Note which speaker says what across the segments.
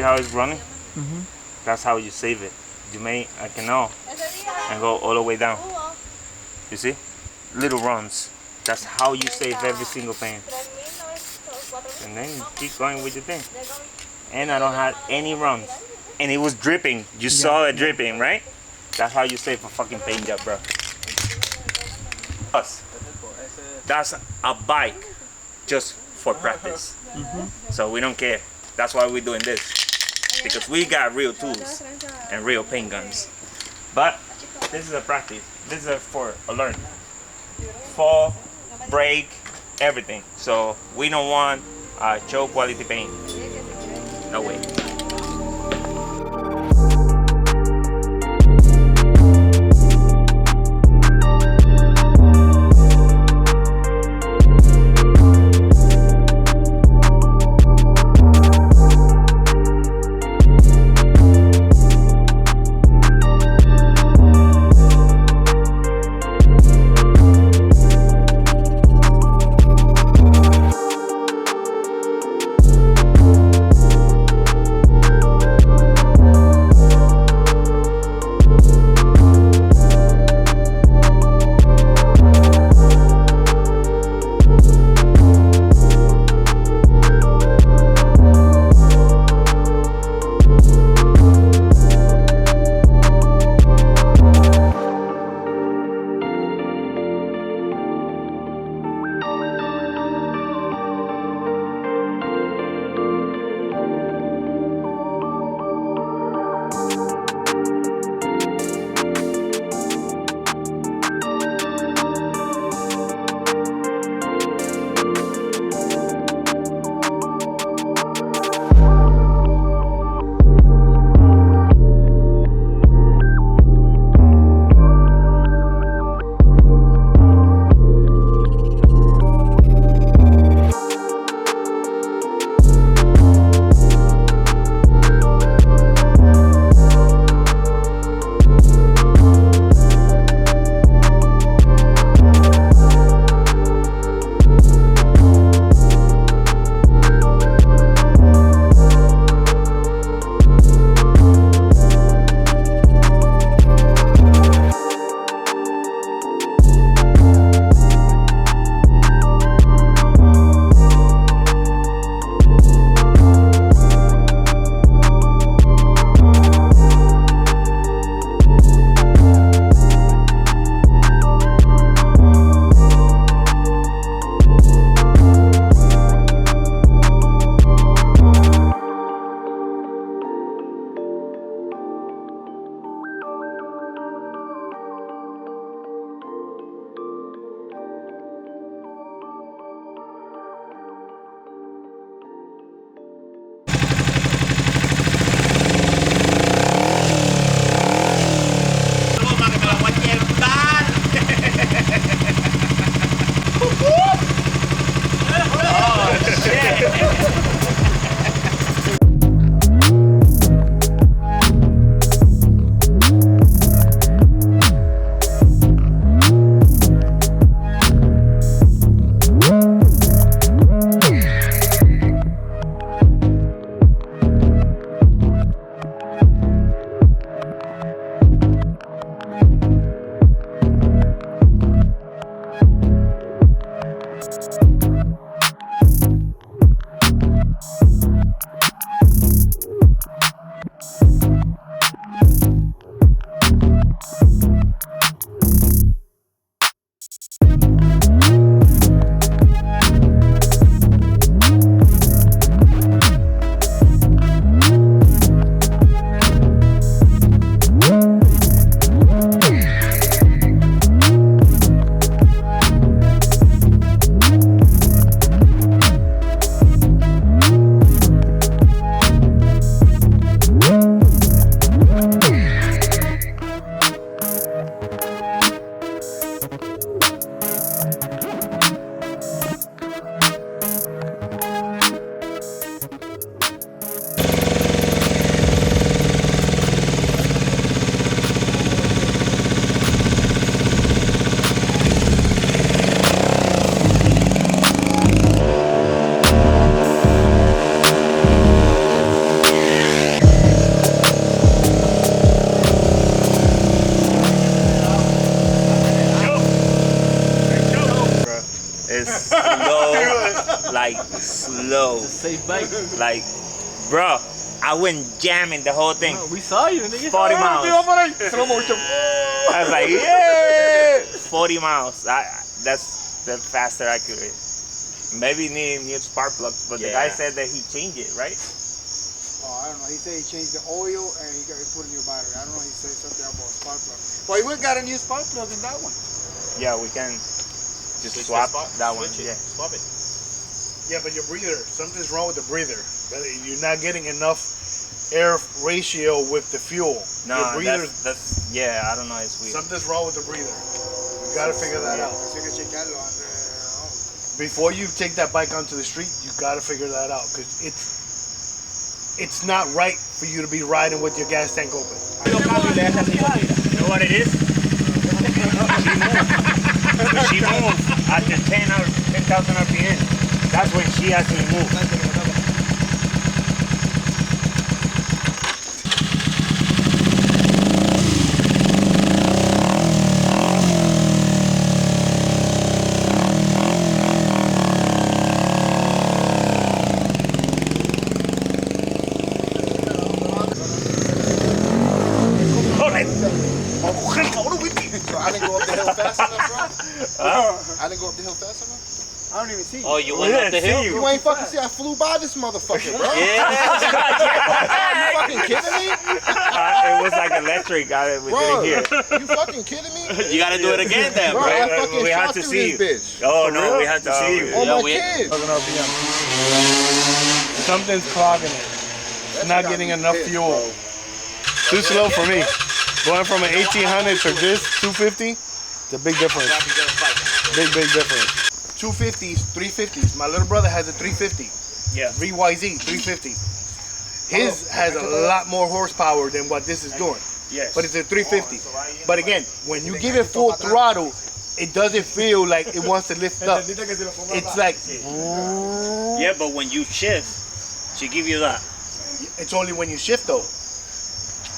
Speaker 1: how it's running? That's how you save it. You make a canal and go all the way down. You see? Little runs. That's how you save every single paint. And then you keep going with your thing. And I don't have any runs. And it was dripping. You saw it dripping, right? That's how you save a fucking paint job, bro. Us. That's a bike just for practice. So we don't care. That's why we're doing this. Because we got real tools and real paint guns. But this is a practice. This is for a learn. Fall, break, everything. So we don't want show quality paint. No way. It's slow, like slow.
Speaker 2: It's a safe bike.
Speaker 1: Like, bro, I went jamming the whole thing.
Speaker 2: We saw you, nigga.
Speaker 1: 40 miles. I was like, yeah, 40 miles. That's the faster I could. Maybe need new spark plugs, but the guy said that he changed it, right?
Speaker 3: Oh, I don't know. He said he changed the oil and he put a new battery. I don't know. He said something about spark plug. But we got a new spark plug in that one.
Speaker 1: Yeah, we can just swap that one. Yeah.
Speaker 4: Swap it. Yeah, but your breather, something's wrong with the breather. You're not getting enough air ratio with the fuel.
Speaker 1: No,
Speaker 4: your breather,
Speaker 1: that's yeah. I don't know. It's weird.
Speaker 4: something's wrong with the breather. You gotta figure that out. Before you take that bike onto the street, you gotta figure that out because it's not right for you to be riding with your gas tank open.
Speaker 1: You know what it is? She moves after 10,000 RPM. That's when she actually moves.
Speaker 5: So I didn't go up the hill fast enough, bro? I didn't go up the hill fast enough?
Speaker 3: I don't even see you.
Speaker 2: Oh, you went up the hill?
Speaker 5: You ain't fucking see I flew by this motherfucker, bro.
Speaker 2: Yeah.
Speaker 5: You fucking kidding me?
Speaker 1: It was like electric. We
Speaker 5: Bro,
Speaker 1: didn't hear.
Speaker 5: you fucking kidding me?
Speaker 2: You gotta do it again then,
Speaker 5: Bro,
Speaker 2: bro.
Speaker 5: I fucking
Speaker 1: We have
Speaker 5: shot
Speaker 1: to
Speaker 5: through
Speaker 1: see
Speaker 5: this bitch.
Speaker 1: Oh no, we have to see you.
Speaker 5: Oh,
Speaker 2: Yeah,
Speaker 5: my
Speaker 2: we-
Speaker 5: kids.
Speaker 4: Something's clogging it. It's not getting enough fuel. Too slow for me. Going from an 1800 to this 250, it's a big difference. Big difference. 250s, 350s. My little brother has a 350.
Speaker 1: Yeah.
Speaker 4: VYZ 350. His has a lot more horsepower than what this is doing.
Speaker 1: Yes.
Speaker 4: But it's a 350. But again, when you give it full throttle, it doesn't feel like it wants to lift up. It's like,
Speaker 1: Yeah, but when you shift, she give you that.
Speaker 4: it's only when you shift though.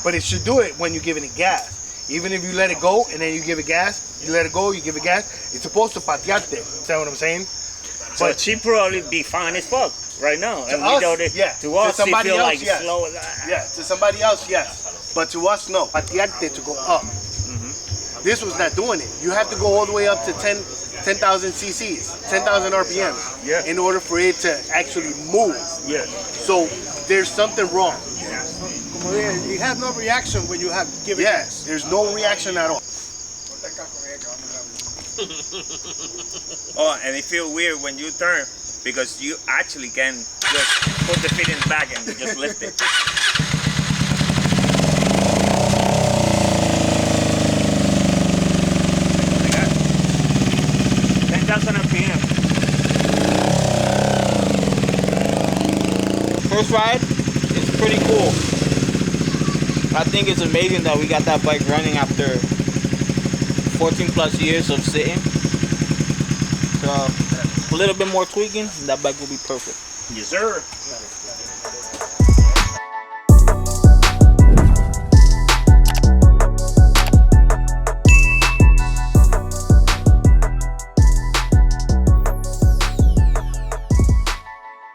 Speaker 4: But it should do it when you're giving it gas. Even if you let it go and then you give it gas, you let it go, you give it gas, it's supposed to patearte. Is that what I'm saying?
Speaker 1: But she probably be fine as fuck right now. And
Speaker 4: us,
Speaker 1: we know that
Speaker 4: yeah.
Speaker 1: to us,
Speaker 4: To somebody
Speaker 1: she feel
Speaker 4: else,
Speaker 1: like
Speaker 4: yes.
Speaker 1: slow.
Speaker 4: Yeah, to somebody else, yes. But to us, no. Patearte to go up. This was not doing it. You have to go all the way up to 10,000 cc's, 10,000 RPMs,
Speaker 1: Yeah.
Speaker 4: in order for it to actually move.
Speaker 1: Yeah.
Speaker 4: So there's something wrong.
Speaker 3: You have no reaction when you have given
Speaker 4: Yes, there's no reaction at all.
Speaker 1: Oh, and it feel weird when you turn because you actually can just put the feet in the back and just lift it.
Speaker 2: First ride, it's pretty cool. I think it's amazing that we got that bike running after 14 plus years of sitting. So a little bit more tweaking, and that bike will be perfect.
Speaker 1: Yes, sir.